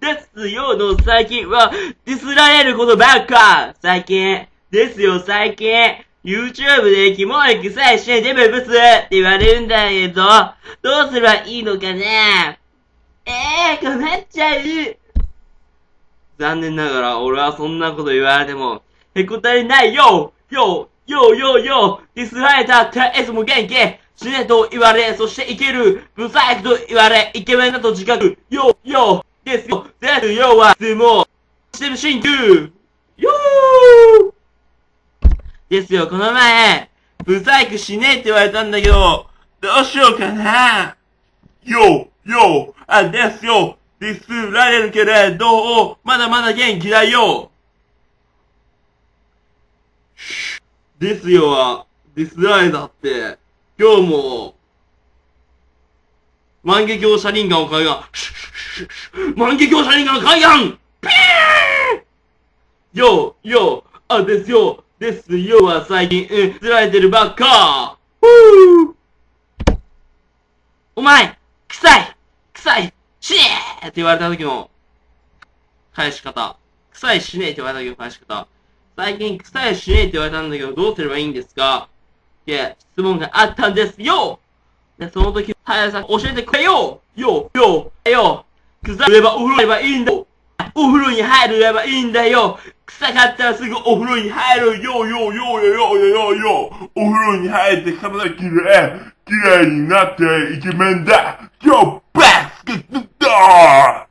ですよの最近は、ディスられることばっか。最近、YouTube でキモい臭いしてデブブスって言われるんだけど、どうすればいいのかね。困っちゃう。残念ながら、俺はそんなこと言われても、へこたれないよ。ディスられたっていつも元気。死ねと言われ、そして生きる。ブサイクと言われ、イケメンだと自覚。ですよは、相撲。してる新旧。ですよ、この前、ブサイクしねえって言われたんだけど、どうしようかな。ですよ。ディスられるけれど、まだまだ元気だよ。ですよは、ディスられたって、今日も、万華鏡車輪ガンを買いがん。万華鏡車輪ガン買いがんピーですよは最近、釣られてるばっかお前、臭い、死ねーって言われた時の返し方。臭い死ねーって言われた時の返し方。最近臭い死ねーって言われたんだけど、どうすればいいんですかって、質問があったんですよで、その時、早さん教えてくれよ臭ければお風呂に入ればいいんだよお風呂に入ればいいんだよ臭かったらすぐお風呂に入るよお風呂に入って体きれいになってイケメンだバスケットだ